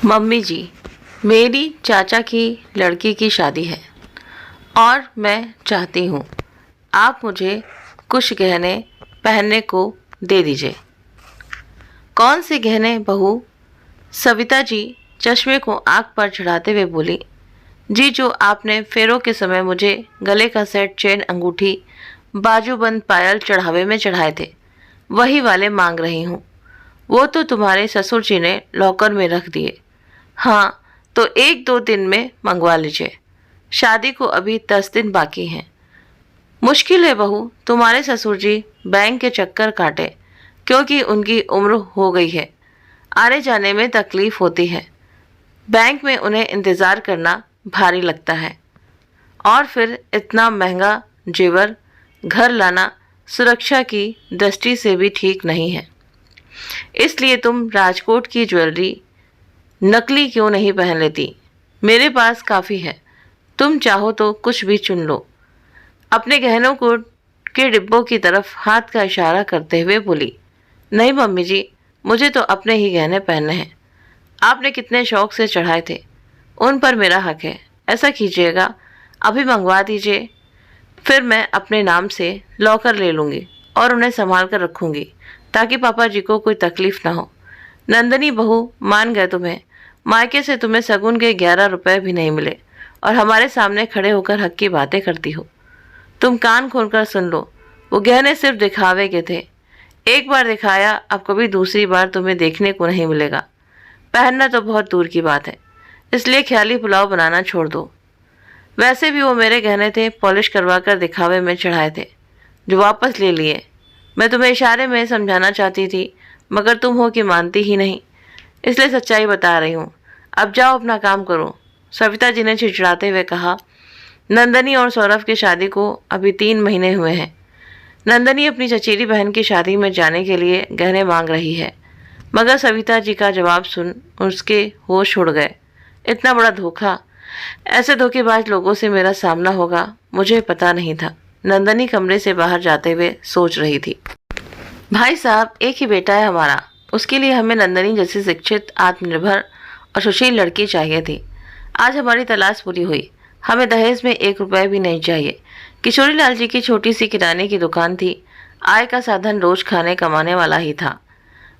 Mummy जी, मेरी चाचा की लड़की की शादी है और मैं चाहती हूँ आप मुझे कुछ गहने पहनने को दे दीजिए। कौन से गहने बहू? सविता जी चश्मे को आँख पर चढ़ाते हुए बोली। जी, जो आपने फेरों के समय मुझे गले का सेट, चेन, अंगूठी, बाजूबंद, पायल चढ़ावे में चढ़ाए थे, वही वाले मांग रही हूँ। वो तो तुम्हारे ससुर जी ने लॉकर में रख दिए। हाँ, तो 1-2 दिन में मंगवा लीजिए। शादी को अभी 10 दिन बाकी हैं। मुश्किल है बहू, तुम्हारे ससुर जी बैंक के चक्कर काटे, क्योंकि उनकी उम्र हो गई है। आने जाने में तकलीफ होती है। बैंक में उन्हें इंतज़ार करना भारी लगता है। और फिर इतना महंगा जेवर घर लाना सुरक्षा की दृष्टि से भी ठीक नहीं है। इसलिए तुम राजकोट की ज्वेलरी नकली क्यों नहीं पहन लेती? मेरे पास काफ़ी है। तुम चाहो तो कुछ भी चुन लो। अपने गहनों को के डिब्बों की तरफ हाथ का इशारा करते हुए बोली। नहीं मम्मी जी, मुझे तो अपने ही गहने पहनने हैं। आपने कितने शौक से चढ़ाए थे, उन पर मेरा हक है। ऐसा कीजिएगा, अभी मंगवा दीजिए, फिर मैं अपने नाम से लॉकर ले लूँगी और उन्हें संभाल कर रखूँगी, ताकि पापा जी को कोई तकलीफ ना हो। नंदनी बहू, मान गए तुम्हें। मायके से तुम्हें शगुन के 11 रुपए भी नहीं मिले और हमारे सामने खड़े होकर हक की बातें करती हो। तुम कान खोलकर सुन लो, वो गहने सिर्फ दिखावे के थे। एक बार दिखाया, अब कभी दूसरी बार तुम्हें देखने को नहीं मिलेगा। पहनना तो बहुत दूर की बात है, इसलिए ख्याली पुलाव बनाना छोड़ दो। वैसे भी वो मेरे गहने थे, पॉलिश करवा कर दिखावे में चढ़ाए थे, जो वापस ले लिए। मैं तुम्हें इशारे में समझाना चाहती थी, मगर तुम हो कि मानती ही नहीं, इसलिए सच्चाई बता रही हूँ। अब जाओ, अपना काम करो, सविता जी ने चिड़चिड़ाते हुए कहा। नंदनी और सौरभ की शादी को अभी 3 महीने हुए हैं। नंदनी अपनी चचेरी बहन की शादी में जाने के लिए गहने मांग रही है, मगर सविता जी का जवाब सुन उसके होश उड़ गए। इतना बड़ा धोखा! ऐसे धोखेबाज लोगों से मेरा सामना होगा, मुझे पता नहीं था। नंदनी कमरे से बाहर जाते हुए सोच रही थी। भाई साहब, एक ही बेटा है हमारा, उसके लिए हमें नंदनी जैसी शिक्षित, आत्मनिर्भर और सुशील लड़की चाहिए थी। आज हमारी तलाश पूरी हुई। हमें दहेज में 1 रुपए भी नहीं चाहिए। किशोरी लाल जी की छोटी सी किराने की दुकान थी। आय का साधन रोज खाने कमाने वाला ही था।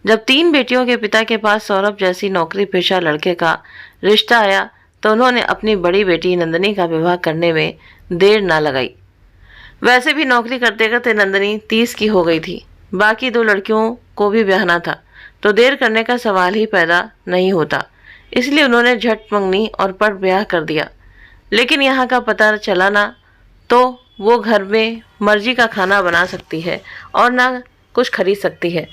जब 3 बेटियों के पिता के पास सौरभ जैसी नौकरी पेशा लड़के का रिश्ता आया, तो उन्होंने अपनी बड़ी बेटी नंदनी का विवाह करने में देर ना लगाई। वैसे भी नौकरी करते करते नंदनी 30 की हो गई थी। बाकी 2 लड़कियों को भी ब्याहना था, तो देर करने का सवाल ही पैदा नहीं होता। इसलिए उन्होंने झट मंगनी और पट ब्याह कर दिया। लेकिन यहाँ का पता चला ना, तो वो घर में मर्जी का खाना बना सकती है और ना कुछ खरीद सकती है,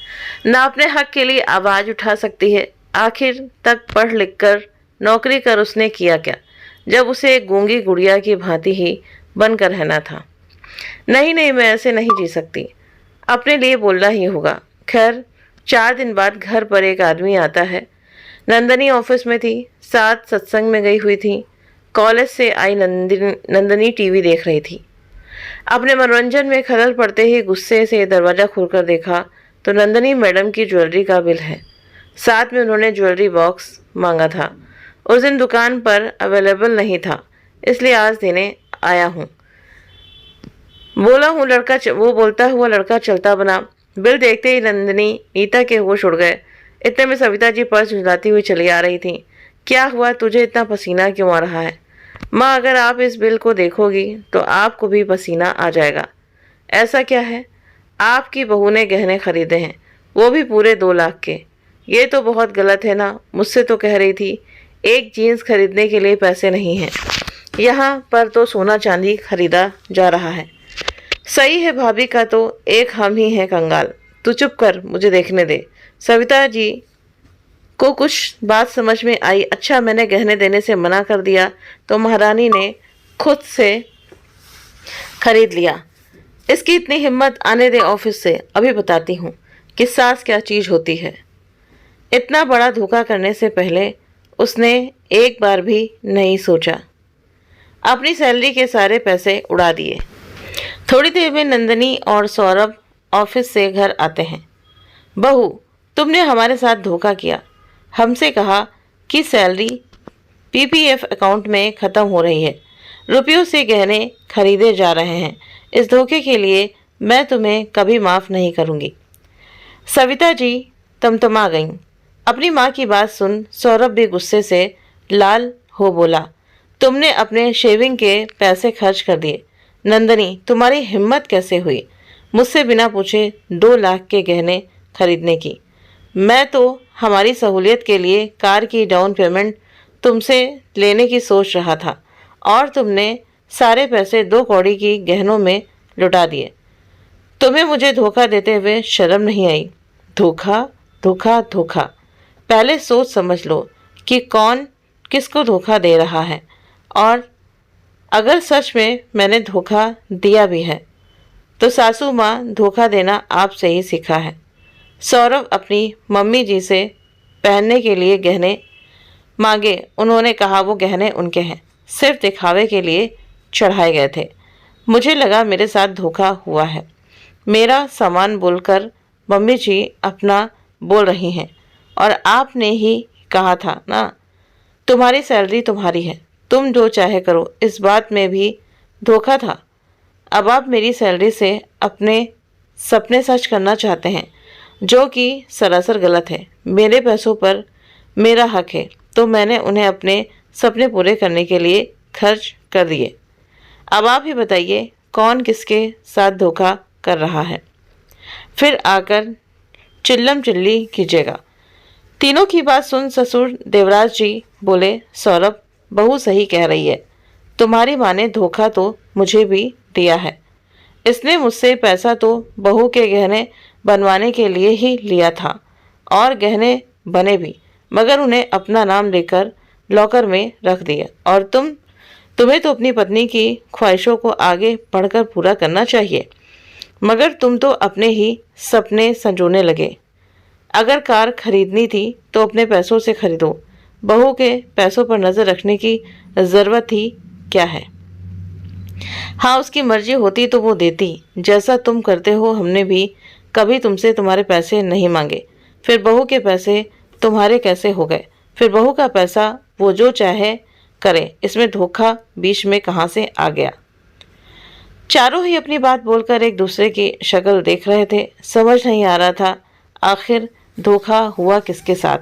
ना अपने हक के लिए आवाज़ उठा सकती है। आखिर तक पढ़ लिख कर नौकरी कर उसने किया क्या, जब उसे एक गूंगी गुड़िया की भांति ही बनकर रहना था। नहीं नहीं, मैं ऐसे नहीं जी सकती। अपने लिए बोलना ही होगा। खैर, 4 दिन बाद घर पर एक आदमी आता है। नंदनी ऑफिस में थी, साथ सत्संग में गई हुई थी। कॉलेज से आई नंदनी टीवी देख रही थी। अपने मनोरंजन में खलल पड़ते ही गुस्से से दरवाज़ा खोलकर देखा तो नंदनी मैडम की ज्वेलरी का बिल है। साथ में उन्होंने ज्वेलरी बॉक्स मांगा था। उस दिन दुकान पर अवेलेबल नहीं था, इसलिए आज देने आया हूँ। वो बोलता हुआ लड़का चलता बना। बिल देखते ही नंदनी नीता के होश उड़ गए। इतने में सविता जी पर्स झुलाती हुई चली आ रही थी। क्या हुआ, तुझे इतना पसीना क्यों आ रहा है? माँ, अगर आप इस बिल को देखोगी तो आपको भी पसीना आ जाएगा। ऐसा क्या है? आपकी बहू ने गहने खरीदे हैं, वो भी पूरे 2 लाख के। ये तो बहुत गलत है ना। मुझसे तो कह रही थी एक जीन्स खरीदने के लिए पैसे नहीं हैं। यहाँ पर तो सोना चांदी खरीदा जा रहा है। सही है, भाभी का तो एक हम ही हैं कंगाल। तू चुप कर, मुझे देखने दे। सविता जी को कुछ बात समझ में आई। अच्छा, मैंने गहने देने से मना कर दिया तो महारानी ने खुद से खरीद लिया। इसकी इतनी हिम्मत, आने दे ऑफिस से, अभी बताती हूँ कि सास क्या चीज़ होती है। इतना बड़ा धोखा करने से पहले उसने एक बार भी नहीं सोचा। अपनी सैलरी के सारे पैसे उड़ा दिए। थोड़ी देर में नंदनी और सौरभ ऑफिस से घर आते हैं। बहू, तुमने हमारे साथ धोखा किया। हमसे कहा कि सैलरी पीपीएफ अकाउंट में ख़त्म हो रही है। रुपयों से गहने खरीदे जा रहे हैं। इस धोखे के लिए मैं तुम्हें कभी माफ़ नहीं करूँगी। सविता जी तमतमा गईं। अपनी माँ की बात सुन सौरभ भी गुस्से से लाल हो बोला, तुमने अपने शेविंग के पैसे खर्च कर दिए। नंदनी, तुम्हारी हिम्मत कैसे हुई मुझसे बिना पूछे 2 लाख के गहने खरीदने की? मैं तो हमारी सहूलियत के लिए कार की डाउन पेमेंट तुमसे लेने की सोच रहा था और तुमने सारे पैसे 2 कौड़ी की गहनों में लुटा दिए। तुम्हें मुझे धोखा देते हुए शर्म नहीं आई? धोखा धोखा धोखा। पहले सोच समझ लो कि कौन किसको धोखा दे रहा है, और अगर सच में मैंने धोखा दिया भी है तो सासू माँ धोखा देना आपसे ही सीखा है। सौरभ अपनी मम्मी जी से पहनने के लिए गहने मांगे। उन्होंने कहा वो गहने उनके हैं, सिर्फ दिखावे के लिए चढ़ाए गए थे। मुझे लगा मेरे साथ धोखा हुआ है। मेरा सामान बोलकर मम्मी जी अपना बोल रही हैं, और आपने ही कहा था ना, तुम्हारी सैलरी तुम्हारी है, तुम जो चाहे करो। इस बात में भी धोखा था। अब आप मेरी सैलरी से अपने सपने सच करना चाहते हैं, जो कि सरासर गलत है। मेरे पैसों पर मेरा हक है, तो मैंने उन्हें अपने सपने पूरे करने के लिए खर्च कर दिए। अब आप ही बताइए कौन किसके साथ धोखा कर रहा है, फिर आकर चिल्लम चिल्ली कीजिएगा। तीनों की बात सुन ससुर देवराज जी बोले, सौरभ, बहू सही कह रही है। तुम्हारी माँ ने धोखा तो मुझे भी दिया है। इसने मुझसे पैसा तो बहू के गहने बनवाने के लिए ही लिया था, और गहने बने भी, मगर उन्हें अपना नाम लेकर लॉकर में रख दिया। और तुम्हें तो अपनी पत्नी की ख्वाहिशों को आगे बढ़कर पूरा करना चाहिए, मगर तुम तो अपने ही सपने संजोने लगे। अगर कार खरीदनी थी तो अपने पैसों से खरीदो। बहू के पैसों पर नज़र रखने की ज़रूरत ही क्या है? हाँ, उसकी मर्जी होती तो वो देती, जैसा तुम करते हो। हमने भी कभी तुमसे तुम्हारे पैसे नहीं मांगे। फिर बहू के पैसे तुम्हारे कैसे हो गए? फिर बहू का पैसा वो जो चाहे करे, इसमें धोखा बीच में कहाँ से आ गया? चारों ही अपनी बात बोलकर एक दूसरे की शक्ल देख रहे थे। समझ नहीं आ रहा था आखिर धोखा हुआ किसके साथ।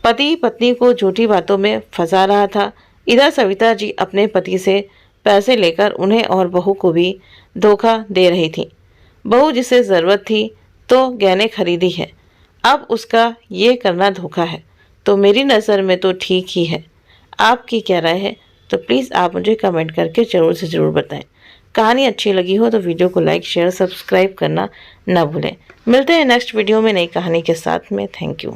पति पत्नी को झूठी बातों में फंसा रहा था। इधर सविता जी अपने पति से पैसे लेकर उन्हें और बहू को भी धोखा दे रही थी। बहू जिसे ज़रूरत थी तो गहने खरीदी है, अब उसका ये करना धोखा है, तो मेरी नज़र में तो ठीक ही है। आपकी क्या राय है? तो प्लीज़ आप मुझे कमेंट करके ज़रूर से ज़रूर बताएं। कहानी अच्छी लगी हो तो वीडियो को लाइक शेयर सब्सक्राइब करना ना भूलें। मिलते हैं नेक्स्ट वीडियो में नई कहानी के साथ में। Thank you.